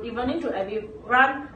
Evening to everyone.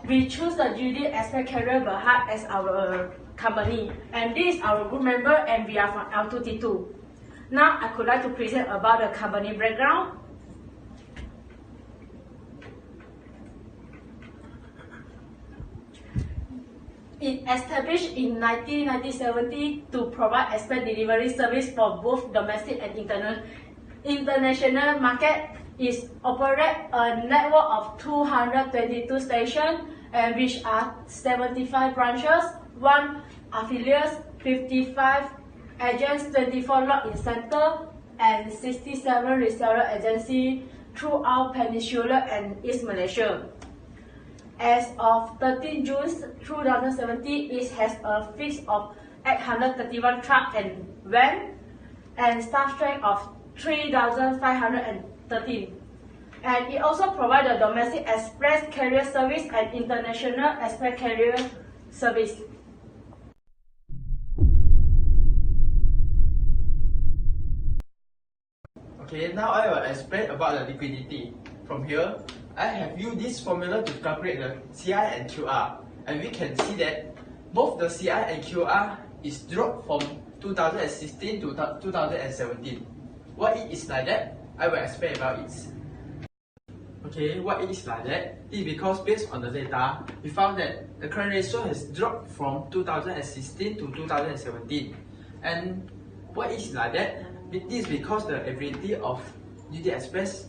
We choose the GD Express Carrier Berhad as our company, and this is our group member, and we are from L2T2. Now I could like to present about the company background. It established in 1970 to provide express delivery service for both domestic and international market. It operates a network of 222 stations, and which are 75 branches, 1 affiliates, 55 agents, 24 log-in centers, and 67 reseller agencies throughout Peninsula and East Malaysia. As of 13 June 2017, it has a fleet of 831 trucks and vans, and staff strength of 3,513. And it also provides a domestic express carrier service and international express carrier service. Okay, now I will explain about the liquidity. From here, I have used this formula to calculate the CI and QR, and we can see that both the CI and QR is dropped from 2016 to 2017. Why it is like that? I will explain about it. Okay, why it is like that is because based on the data, we found that the current ratio has dropped from 2016 to 2017. And why it is like that? It is because the ability of GD Express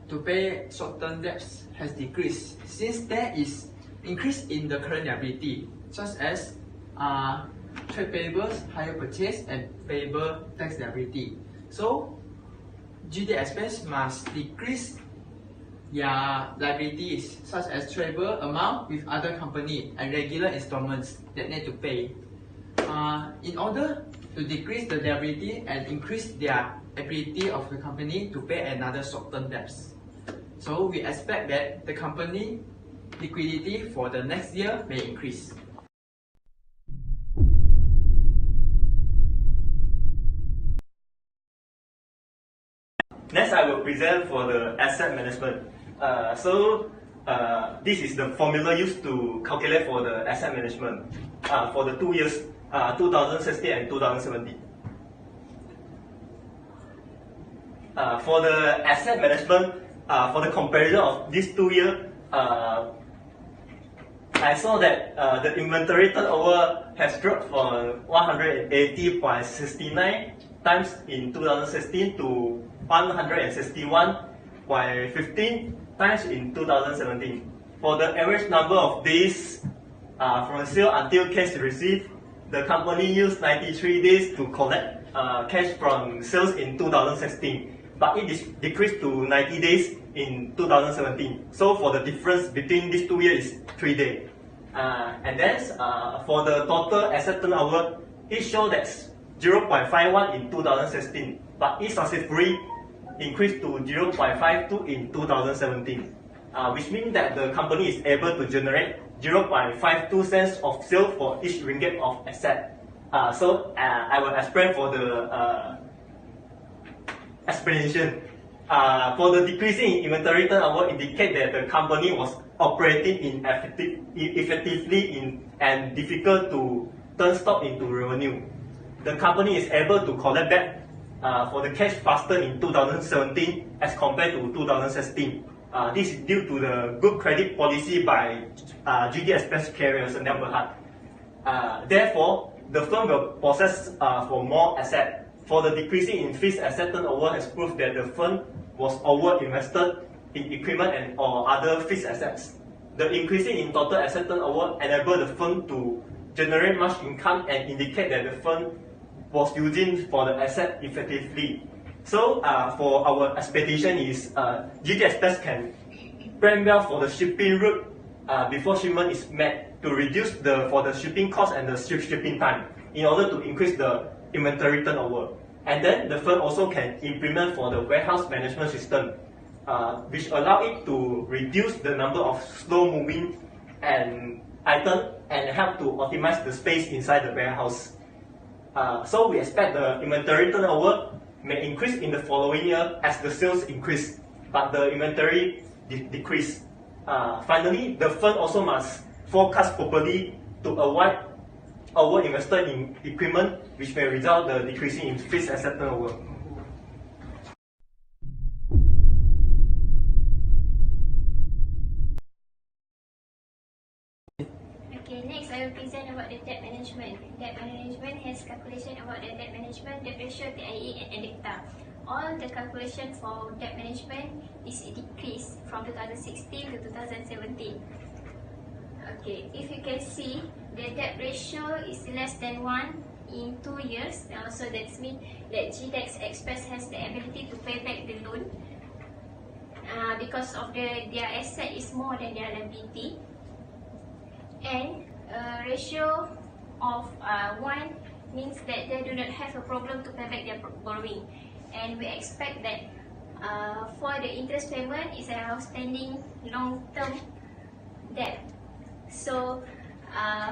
to pay short-term debts has decreased, since there is increase in the current liability, such as trade payables, hire purchase, and payable tax liability. So GD Express must decrease their liabilities, such as tradable amount with other company and regular installments that need to pay. In order to decrease the liability and increase their ability of the company to pay another short-term debts. So we expect that the company liquidity for the next year may increase. Next, I will present for the asset management. This is the formula used to calculate for the asset management for the 2 years, 2016 and 2017. For the asset management, for the comparison of these 2 years, I saw that the inventory turnover has dropped from 180.69 times in 2016 to 161.15 times in 2017. For the average number of days from sale until cash received, the company used 93 days to collect cash from sales in 2016. But it is decreased to 90 days in 2017. So for the difference between these 2 years is 3 days. And then for the total asset turnover, it shows that 0.51 in 2016, but it successfully increased to 0.52 in 2017, which means that the company is able to generate 0.52 cents of sale for each ringgit of asset. I will explain for the explanation. For the decreasing inventory turnover indicate that the company was operating ineffectively and difficult to turn stock into revenue. The company is able to collect back for the cash faster in 2017 as compared to 2016. This is due to the good credit policy by GD Express Carriers and Berhad. Therefore, the firm will possess for more asset. For the decreasing in fixed asset turnover has proved that the firm was over-invested in equipment and or other fixed assets. The increasing in total asset turnover enabled the firm to generate much income and indicate that the firm was using for the asset effectively. So for our expectation is GD Express can plan well for the shipping route before shipment is made to reduce for the shipping cost and the shipping time in order to increase the inventory turnover. And then the firm also can implement for the warehouse management system, which allow it to reduce the number of slow moving and items and help to optimize the space inside the warehouse. So we expect the inventory turnover may increase in the following year as the sales increase, but the inventory decrease. Finally, the firm also must forecast properly to avoid over-investor in equipment, which may result the decreasing in fixed asset turnover. Okay, next I will present about the debt management. Debt management has calculation about the debt management, debt ratio, TIE, and EBITDA. All the calculation for debt management is decreased from 2016 to 2017. Okay, if you can see, the debt ratio is less than 1 in 2 years. So that means that GDEX Express has the ability to pay back the loan because of their asset is more than their liability. And ratio of 1 means that they do not have a problem to pay back their borrowing. And we expect that for the interest payment is an outstanding long-term debt. So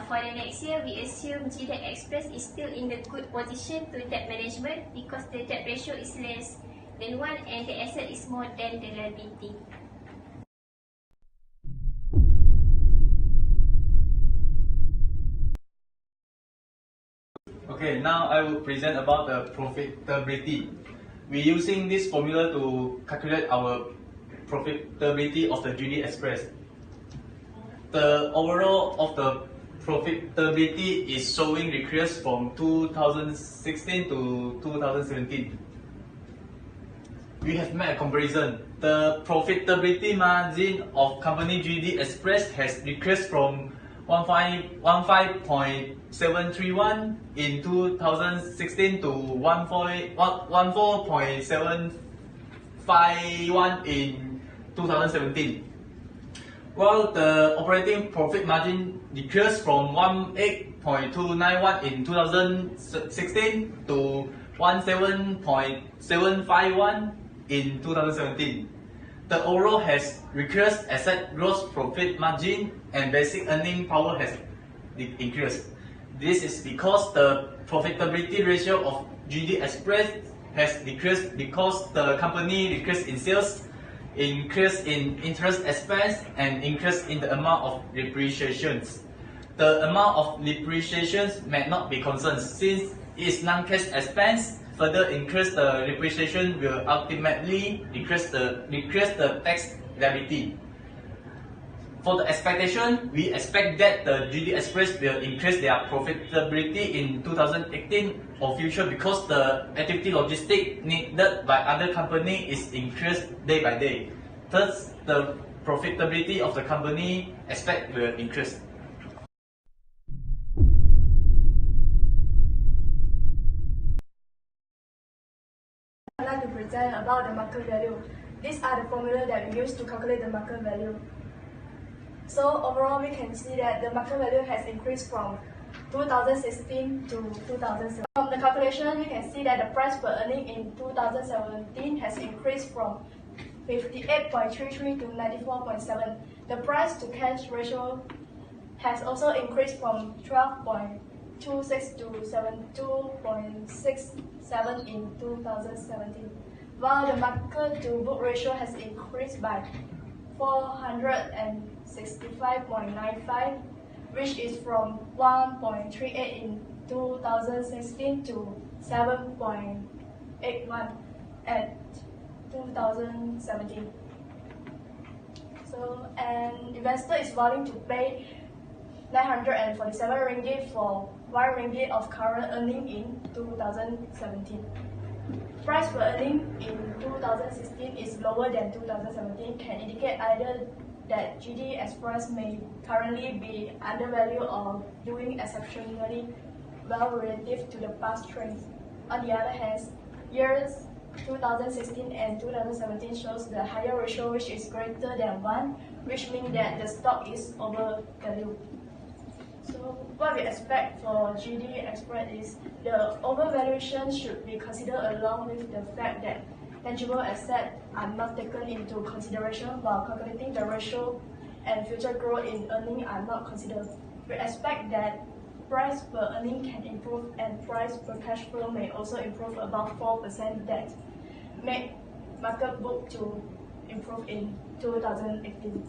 for the next year, we assume GDEX Express is still in the good position to debt management because the debt ratio is less than 1 and the asset is more than the liability. Okay, now I will present about the profitability. We're using this formula to calculate our profitability of the GD Express. The overall of the profitability is showing decrease from 2016 to 2017. We have made a comparison. The profitability margin of company GD Express has decreased from 15.731 in 2016 to 14.751 in 2017. While the operating profit margin decreased from 18.291 in 2016 to 17.751 in 2017. The overall has decreased asset gross profit margin and basic earning power has increased. This is because the profitability ratio of GD Express has decreased because the company decreased in sales, increase in interest expense, and increase in the amount of depreciations. The amount of depreciations may not be concerned since it is non-cash expense. Further increase the depreciation will ultimately decrease the tax liability. For the expectation, we expect that the GD Express will increase their profitability in 2018 or future because the activity logistic needed by other company is increased day by day. Thus, the profitability of the company expect will increase. I'd like to present about the market value. These are the formula that we use to calculate the market value. So overall, we can see that the market value has increased from 2016 to 2017. From the calculation, we can see that the price per earning in 2017 has increased from 58.33 to 94.7. The price to cash ratio has also increased from 12.26 to 72.67 in 2017, while the market to book ratio has increased by 465.95, which is from 1.38 in 2016 to 7.81 at 2017. So an investor is willing to pay 947 ringgit for 1 ringgit of current earning in 2017. Price per earning in 2016 is lower than 2017 can indicate either that GD Express may currently be undervalued or doing exceptionally well relative to the past trends. On the other hand, years 2016 and 2017 shows the higher ratio which is greater than 1, which means that the stock is overvalued. So what we expect for GD Express is the overvaluation should be considered along with the fact that tangible assets are not taken into consideration while calculating the ratio, and future growth in earning are not considered. We expect that price per earning can improve and price per cash flow may also improve about 4% that make market book to improve in 2018.